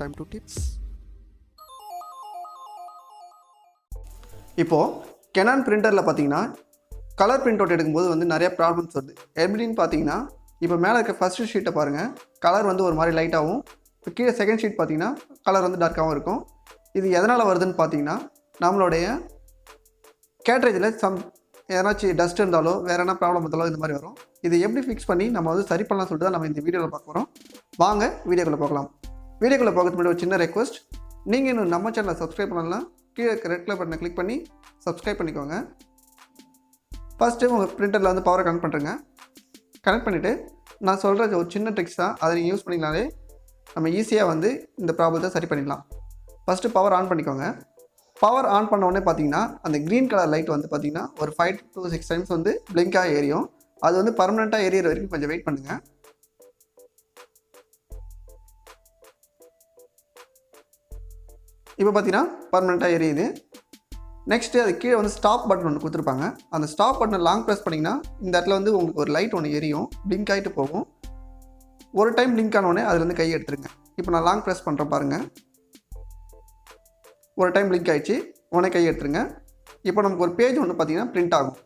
time to tips. இப்போது Canon பிரிண்டரில் பார்த்தீங்கன்னா colour print out எடுக்கும்போது வந்து நிறைய ப்ராப்ளம்ஸ் வருது. எப்படின்னு பார்த்தீங்கன்னா இப்போ மேலே இருக்க ஃபஸ்ட்டு ஷீட்டை பாருங்கள், கலர் வந்து ஒரு மாதிரி லைட்டாகவும், இப்போ கீழே செகண்ட் ஷீட் பார்த்தீங்கன்னா கலர் வந்து டார்க்காகவும் இருக்கும். இது எதனால் வருதுன்னு பார்த்தீங்கன்னா நம்மளுடைய கேட்ரேஜில் எதனாச்சும் டஸ்ட் இருந்தாலோ வேறு என்ன ப்ராப்ளம் இருந்தாலோ இந்த மாதிரி வரும். இது எப்படி ஃபிக்ஸ் பண்ணி நம்ம வந்து சரி பண்ணலாம் சொல்லிட்டு தான் நம்ம இந்த வீடியோவில் பார்க்க போகிறோம். வாங்க வீடியோக்குள்ளே போகலாம். வீடியோக்குள்ளே போகிறதுக்கு முன்னாடி ஒரு சின்ன ரெக்வஸ்ட், நீங்கள் இன்னும் நம்ம சேனலை சப்ஸ்கிரைப் பண்ணலாம், கீழே ரெட் கலர் பட்டனை கிளிக் பண்ணி சப்ஸ்கிரைப் பண்ணிக்கோங்க. ஃபஸ்ட்டு உங்கள் பிரிண்டரில் வந்து பவரை கனெக்ட் பண்ணுறேங்க. கனெக்ட் பண்ணிவிட்டு நான் சொல்கிற ஒரு சின்ன ட்ரிக்ஸ் தான், அதை நீங்கள் யூஸ் பண்ணிங்கனாலே நம்ம ஈஸியாக வந்து இந்த ப்ராப்ளத்தை சரி பண்ணிடலாம். ஃபஸ்ட்டு பவர் ஆன் பண்ணிக்கோங்க. பவர் ஆன் பண்ண உடனே பார்த்தீங்கன்னா அந்த க்ரீன் கலர் லைட் வந்து பார்த்தீங்கன்னா ஒரு 5 to 6 டைம்ஸ் வந்து பிளிங்காக எரியும். அது வந்து பர்மனெண்ட்டாக எரியிற வரைக்கும் கொஞ்சம் வெயிட் பண்ணுங்கள். இப்போ பார்த்தீங்கன்னா பர்மனெண்ட்டாக எரியுது. நெக்ஸ்ட்டு அது கீழே வந்து ஸ்டாப் பட்டன் ஒன்று கொடுத்துருப்பாங்க. அந்த ஸ்டாப் பட்டனை லாங் ப்ரெஸ் பண்ணிங்கன்னா இந்த இடத்துல வந்து உங்களுக்கு ஒரு லைட் ஒன்று எரியும், பிளிங்க் ஆகிட்டு போகும். ஒரு டைம் பிளிங்க் ஆனோடனே அதுலேருந்து கையை எடுத்துருங்க. இப்போ நான் லாங் ப்ரெஸ் பண்ணுறேன் பாருங்கள், ஒரு டைம் பிளிங்க் ஆகிடுச்சு, உடனே கையை எடுத்துருங்க. இப்போ நமக்கு ஒரு பேஜ் ஒன்று பார்த்தீங்கன்னா பிரிண்ட் ஆகும்.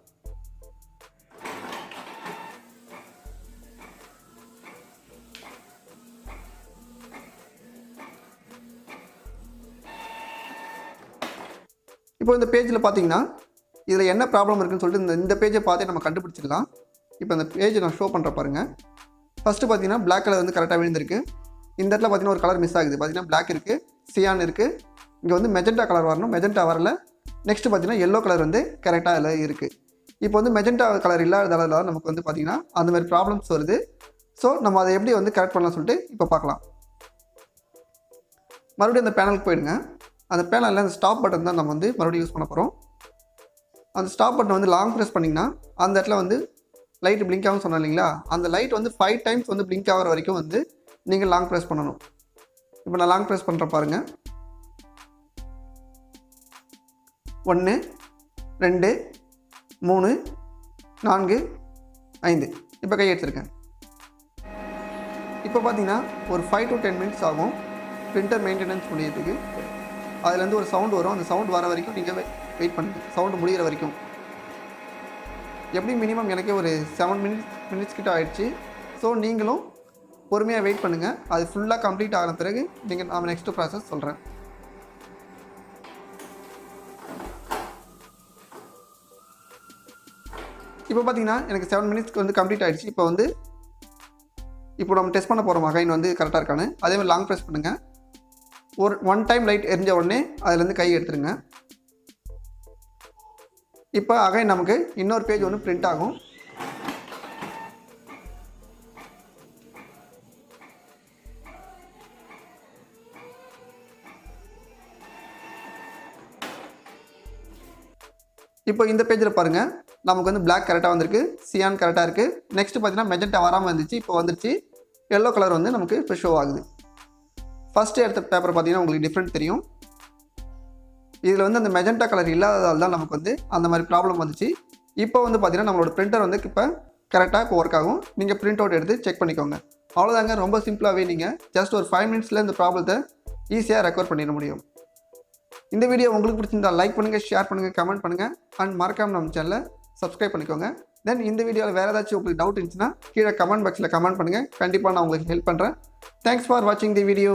இப்போ இந்த பேஜில் பார்த்தீங்கன்னா இதில் என்ன ப்ராப்ளம் இருக்குன்னு சொல்லிட்டு இந்த பேஜை பார்த்தே நம்ம கண்டுபிடிச்சிடலாம். இப்போ இந்த பேஜை நான் ஷோ பண்ணுற பாருங்கள். ஃபஸ்ட்டு பார்த்தீங்கன்னா பிளாக் கலர் வந்து கரெக்டாக விழுந்திருக்கு. இந்த இடத்துல பார்த்தீங்கன்னா ஒரு கலர் மிஸ் ஆகுது. பார்த்தீங்கன்னா பிளாக் இருக்குது, சியான் இருக்குது, இங்கே வந்து மெஜெண்டா கலர் வரணும், மெஜெண்டா வரல. நெக்ஸ்ட்டு பார்த்தீங்கன்னா எல்லோ கலர் வந்து கரெக்டாக அதில் இருக்குது. இப்போ வந்து மெஜெண்டா கலர் இல்லாததால நமக்கு வந்து பார்த்திங்கன்னா அந்த மாதிரி ப்ராப்ளம்ஸ் வருது. ஸோ நம்ம அதை எப்படி வந்து கரெக்ட் பண்ணலாம் சொல்லிட்டு இப்போ பார்க்கலாம். மறுபடியும் அந்த பேனலுக்கு போயிடுங்க. அந்த பேனலில் அந்த ஸ்டாப் பட்டன் தான் நம்ம வந்து மறுபடியும் யூஸ் பண்ண போகிறோம். அந்த ஸ்டாப் பட்டன் வந்து லாங் ப்ரெஸ் பண்ணிங்கன்னா அந்த இடத்துல வந்து லைட் பிளிங்க் ஆகும் சொன்னோம் இல்லைங்களா, அந்த லைட் வந்து 5 டைம்ஸ் வந்து பிளிங்க் ஆகிற வரைக்கும் வந்து நீங்கள் லாங் ப்ரெஸ் பண்ணணும். இப்போ நான் லாங் ப்ரெஸ் பண்ணுறேன் பாருங்கள். 1 2 3 4 5. இப்போ கை எடுத்துருக்கேன். இப்போ பார்த்தீங்கன்னா ஒரு 5 to 10 மினிட்ஸ் ஆகும் பிரிண்டர் மெயின்டெனன்ஸ் முடியறதுக்கு. அதுலேருந்து ஒரு சவுண்ட் வரும், அந்த சவுண்ட் வர வரைக்கும் நீங்கள் வெயிட் பண்ணுங்கள், சவுண்டு முடிகிற வரைக்கும். எப்படி மினிமம் எனக்கே ஒரு 7 மினிட்ஸ் கிட்ட ஆகிடுச்சு. ஸோ நீங்களும் பொறுமையாக வெயிட் பண்ணுங்கள். அது ஃபுல்லாக கம்ப்ளீட் ஆகிற பிறகு நான் நெக்ஸ்ட்டு ப்ராசஸ் சொல்கிறேன். இப்போ பார்த்தீங்கன்னா எனக்கு 7 மினிட்ஸ்க்கு வந்து கம்ப்ளீட் ஆகிடுச்சு. இப்போ நம்ம டெஸ்ட் பண்ண போகிறோம் அகைன் வந்து கரெக்டாக இருக்கான்னு. அதேமாதிரி லாங் ப்ரெஸ் பண்ணுங்கள். ஒரு 1 டைம் லைட் எரிஞ்ச உடனே அதுலேருந்து கை எடுத்துருங்க. இப்போ அகைன் நமக்கு இன்னொரு பேஜ் ஒன்று பிரிண்ட் ஆகும். இப்போ இந்த பேஜில் பாருங்கள், நமக்கு வந்து பிளாக் கரெக்டாக வந்திருக்கு, சியான் கரெக்டாக இருக்குது. நெக்ஸ்ட்டு பார்த்தீங்கன்னா மெஜெண்டா வராமல் இருந்துச்சு, இப்போ வந்துருச்சு. எல்லோ கலர் வந்து நமக்கு இப்போ ஷோ ஆகுது. ஃபஸ்ட்டு எடுத்த பேப்பர் பார்த்தீங்கன்னா உங்களுக்கு டிஃப்ரெண்ட் தெரியும். இதில் வந்து அந்த மெஜெண்டா கலர் இல்லாததால் தான் நமக்கு வந்து அந்த மாதிரி ப்ராப்ளம் வந்துச்சு. இப்போ வந்து பார்த்தீங்கன்னா நம்மளோட பிரிண்டர் வந்து இப்போ கரெக்டாக இப்போ ஒர்க் ஆகும். நீங்கள் பிரிண்ட் அவுட் எடுத்து செக் பண்ணிக்கோங்க. அவ்வளோதாங்க, ரொம்ப சிம்பிளாகவே நீங்கள் ஜஸ்ட் ஒரு 5 மினிட்ஸில் இந்த ப்ராப்ளத்தை ஈஸியாக ரெக்கவர் பண்ணிட முடியும். இந்த வீடியோ உங்களுக்கு பிடிச்சிருந்தால் லைக் பண்ணுங்கள், ஷேர் பண்ணுங்கள், கமெண்ட் பண்ணுங்கள் அண்ட் மறக்காமல் நம்ம சேனலை சப்ஸ்கிரைப் பண்ணிக்கோங்க. தென் இந்த வீடியோவில் வேறு ஏதாச்சும் உங்களுக்கு டவுட் இருந்துச்சுன்னா கீழே கமெண்ட் பாக்ஸில் கமெண்ட் பண்ணுங்கள். கண்டிப்பாக நான் உங்களுக்கு ஹெல்ப் பண்ணுறேன். தேங்க்ஸ் ஃபார் வாட்சிங் தி வீடியோ.